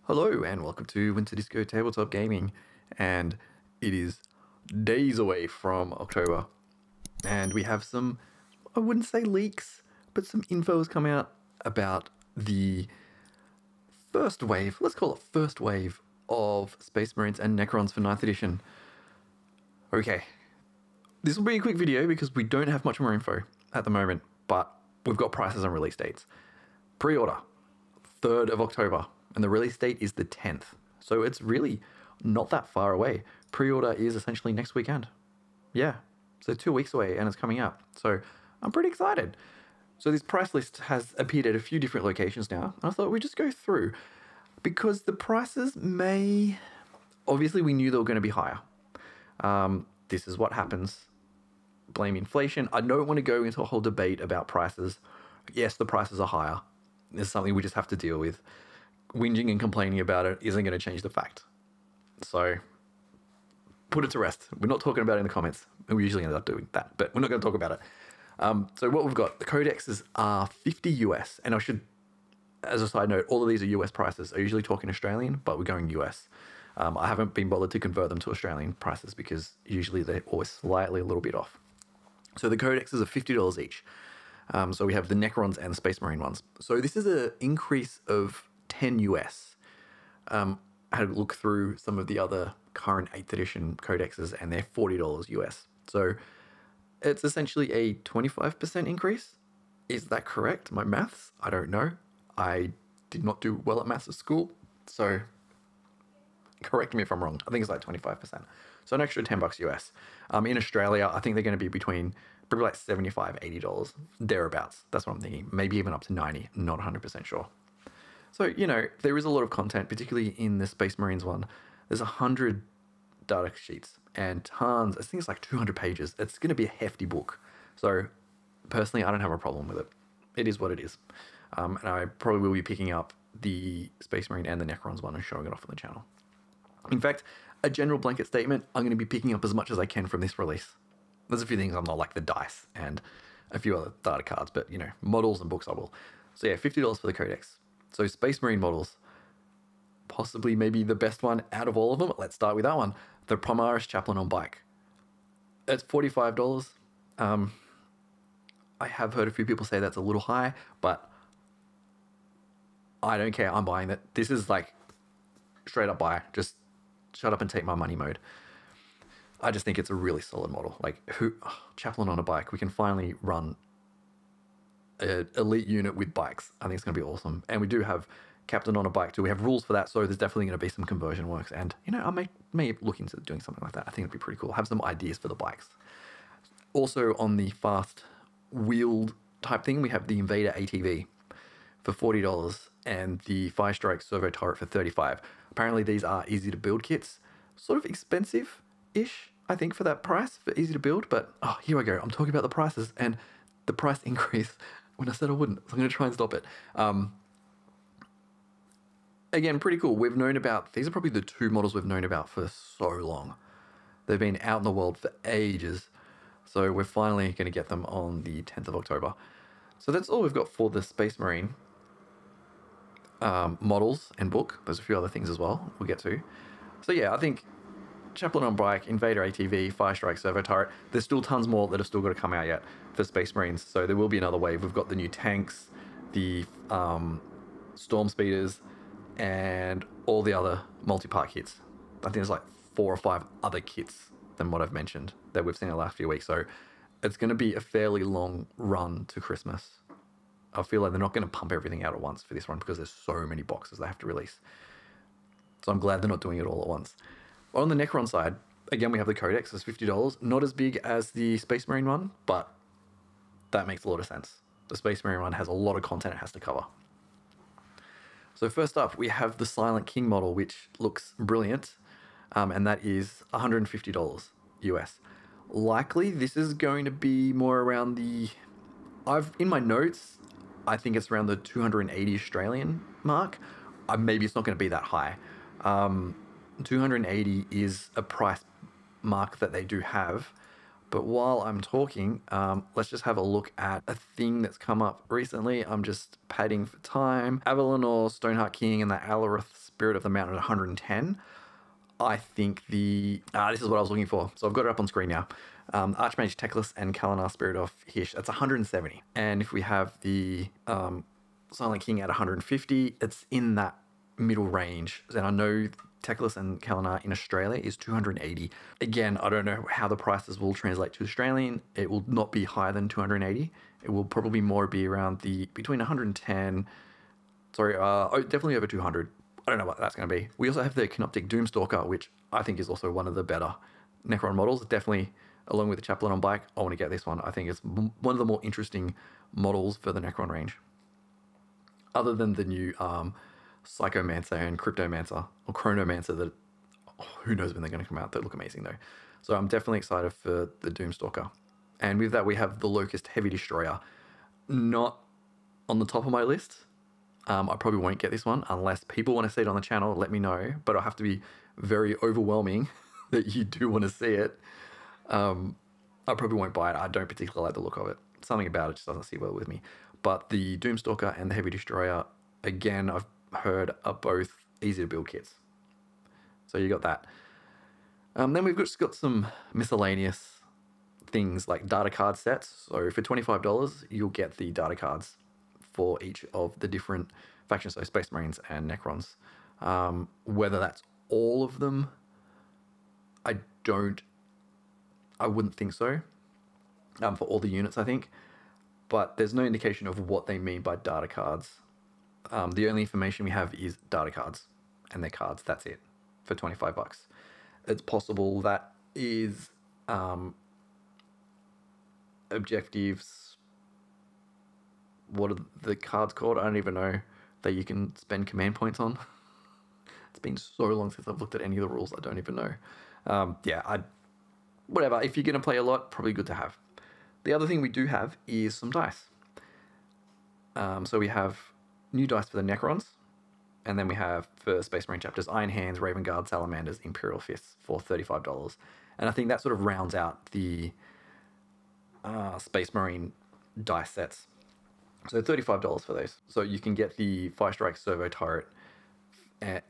Hello and welcome to Winter Disco Tabletop Gaming, and it is days away from October, and we have some, I wouldn't say leaks, but some info has come out about the first wave, let's call it first wave, of Space Marines and Necrons for 9th edition. Okay, this will be a quick video because we don't have much more info at the moment, but we've got prices and release dates. Pre-order, 3rd of October. And the release date is the 10th. So it's really not that far away. Pre-order is essentially next weekend. Yeah, so 2 weeks away and it's coming out. So I'm pretty excited. So this price list has appeared at a few different locations now. And I thought we'd just go through because the prices may, obviously we knew they were going to be higher. This is what happens. Blame inflation. I don't want to go into a whole debate about prices. Yes, the prices are higher. It's something we just have to deal with. Whinging and complaining about it isn't going to change the fact. So put it to rest. We're not talking about it in the comments. We usually end up doing that, but we're not going to talk about it. So what we've got, the codexes are 50 US. And I should, as a side note, all of these are US prices. I usually talk in Australian, but we're going US. I haven't been bothered to convert them to Australian prices because usually they're always slightly a little bit off. So the codexes are $50 each. So we have the Necrons and the Space Marine ones. So this is an increase of 10 US. I had a look through some of the other current 8th edition codexes and they're $40 US. So it's essentially a 25% increase. Is that correct? My maths? I don't know. I did not do well at maths at school. So correct me if I'm wrong. I think it's like 25%. So an extra 10 bucks US. In Australia, I think they're going to be between probably like $75, $80, thereabouts. That's what I'm thinking. Maybe even up to 90. Not 100% sure. So, you know, there is a lot of content, particularly in the Space Marines one. There's 100 data sheets and tons. I think it's like 200 pages. It's going to be a hefty book. So, personally, I don't have a problem with it. It is what it is. And I probably will be picking up the Space Marine and the Necrons one and showing it off on the channel. In fact, a general blanket statement, I'm going to be picking up as much as I can from this release. There's a few things I'm not, like the dice and a few other data cards, but, you know, models and books I will. So, yeah, $50 for the Codex. So Space Marine models, possibly maybe the best one out of all of them. Let's start with that one. The Primaris Chaplain on bike. It's $45. I have heard a few people say that's a little high, but I don't care. I'm buying that. This is like straight up buy. Just shut up and take my money mode. I just think it's a really solid model. Like Chaplain on a bike. We can finally run an elite unit with bikes. I think it's going to be awesome. And we do have Captain on a bike too. We have rules for that, so there's definitely going to be some conversion works. And, you know, I may look into doing something like that. I think it'd be pretty cool. Have some ideas for the bikes. Also on the fast wheeled type thing, we have the Invader ATV for $40 and the Firestrike Servo-turret for $35. Apparently these are easy to build kits. Sort of expensive-ish, I think, for that price, for easy to build. But, oh, here I go. I'm talking about the prices and the price increase when I said I wouldn't. So I'm going to try and stop it. Again, pretty cool. We've known about, these are probably the two models we've known about for so long. They've been out in the world for ages. So we're finally going to get them on the 10th of October. So that's all we've got for the Space Marine models and book. There's a few other things as well we'll get to. So yeah, I think Chaplain on bike, Invader ATV, Firestrike Servo-turret. There's still tons more that have still got to come out yet for Space Marines. So there will be another wave. We've got the new tanks, the storm speeders, and all the other multi-part kits. I think there's like 4 or 5 other kits than what I've mentioned that we've seen in the last few weeks. So it's going to be a fairly long run to Christmas. I feel like they're not going to pump everything out at once for this one because there's so many boxes they have to release. So I'm glad they're not doing it all at once. On the Necron side, again, we have the Codex. It's $50. Not as big as the Space Marine one, but that makes a lot of sense. The Space Marine one has a lot of content it has to cover. So first up, we have the Silent King model, which looks brilliant, and that is $150 US. Likely, this is going to be more around the... in my notes, I think it's around the 280 Australian mark. Maybe it's not going to be that high. 280 is a price mark that they do have, But while I'm talking, let's just have a look at a thing that's come up recently. I'm just padding for time. Avalon or Stoneheart King and the Alarith Spirit of the Mountain at 110. I think this is what I was looking for. So I've got it up on screen now. Archmage Teclis and Kalinar Spirit of Hish, that's 170. And if we have the Silent King at 150, it's in that middle range. And I know Teclis and Kalinar in Australia is 280. Again, I don't know how the prices will translate to Australian. It will not be higher than 280. It will probably more be around between 110, definitely over 200. I don't know what that's going to be. We also have the Canoptek Doomstalker, which I think is also one of the better Necron models. Definitely, along with the Chaplain on bike, I want to get this one. I think it's one of the more interesting models for the Necron range. Other than the new Psychomancer and Cryptomancer, or Chronomancer, that who knows when they're going to come out. They look amazing though. So I'm definitely excited for the Doomstalker. And with that, we have the Locust Heavy Destroyer. Not on the top of my list. I probably won't get this one unless people want to see it on the channel. Let me know, but it'll have to be very overwhelming that you do want to see it. I probably won't buy it. I don't particularly like the look of it. Something about it just doesn't sit well with me. But the Doomstalker and the Heavy Destroyer, again, I've heard are both easy to build kits. So you got that. Then we've just got some miscellaneous things like data card sets. So for $25, you'll get the data cards for each of the different factions, so Space Marines and Necrons. Whether that's all of them, I wouldn't think so. For all the units, I think. But there's no indication of what they mean by data cards. The only information we have is data cards and their cards. That's it for $25. It's possible that is objectives. What are the cards called? I don't even know, that you can spend command points on. It's been so long since I've looked at any of the rules. I don't even know. Whatever. If you're going to play a lot, probably good to have. The other thing we do have is some dice. So we have new dice for the Necrons, and then we have for Space Marine chapters, Iron Hands, Raven Guard, Salamanders, Imperial Fists for $35. And I think that sort of rounds out the Space Marine dice sets. So $35 for those. So you can get the Firestrike Servo-turret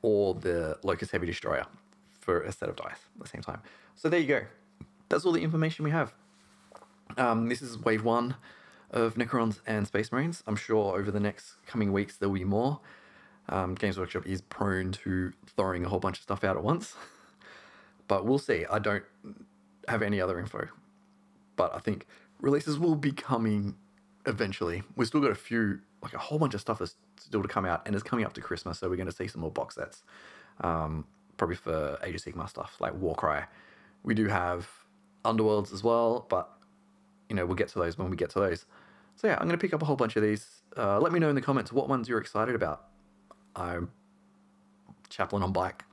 or the Locust Heavy Destroyer for a set of dice at the same time. So there you go. That's all the information we have. This is wave 1 of Necrons and Space Marines. I'm sure over the next coming weeks there will be more. Games Workshop is prone to throwing a whole bunch of stuff out at once. But we'll see. I don't have any other info. But I think releases will be coming eventually. We've still got a whole bunch of stuff that's still to come out, and it's coming up to Christmas, so we're going to see some more box sets. Probably for Age of Sigmar stuff, like Warcry. We do have Underworlds as well, but we'll get to those when we get to those. So yeah, I'm going to pick up a whole bunch of these. Let me know in the comments what ones you're excited about. Chaplain on bike.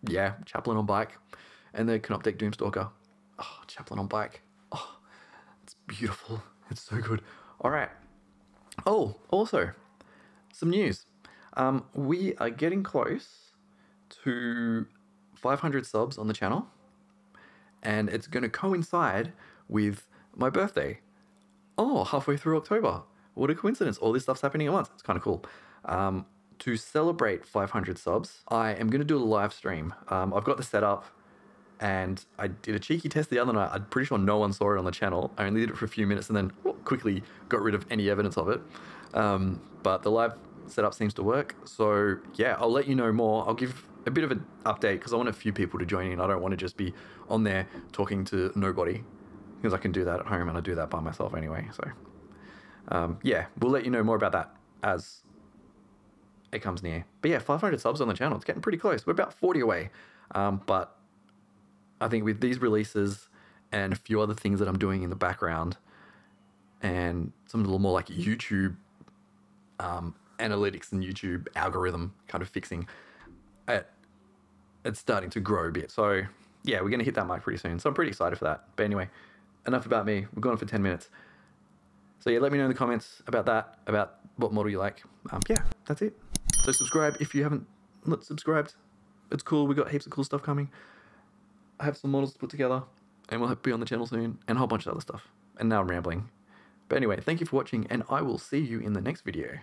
Yeah, Chaplain on bike. And the Canoptek Doomstalker. Oh, Chaplain on bike. Oh, it's beautiful. It's so good. All right. Oh, also, some news. We are getting close to 500 subs on the channel. And it's going to coincide with my birthday. Oh, halfway through October. What a coincidence. All this stuff's happening at once. It's kind of cool. To celebrate 500 subs, I am going to do a live stream. I've got the setup, and I did a cheeky test the other night. I'm pretty sure no one saw it on the channel. I only did it for a few minutes and then quickly got rid of any evidence of it. But the live setup seems to work. So yeah, I'll let you know more. I'll give a bit of an update because I want a few people to join in. I don't want to just be on there talking to nobody, because I can do that at home and I do that by myself anyway. So yeah, we'll let you know more about that as it comes near. But yeah, 500 subs on the channel. It's getting pretty close. We're about 40 away. But I think with these releases and a few other things that I'm doing in the background and some a little more like YouTube analytics and YouTube algorithm kind of fixing, it's starting to grow a bit. So yeah, we're going to hit that mark pretty soon. So I'm pretty excited for that. But anyway, enough about me. We've gone for 10 minutes. So yeah, let me know in the comments about that, about what model you like. Yeah, that's it. So subscribe if you haven't not subscribed. It's cool. We got heaps of cool stuff coming. I have some models to put together. and we'll be on the channel soon, and a whole bunch of other stuff. And now I'm rambling. But anyway, thank you for watching, and I will see you in the next video.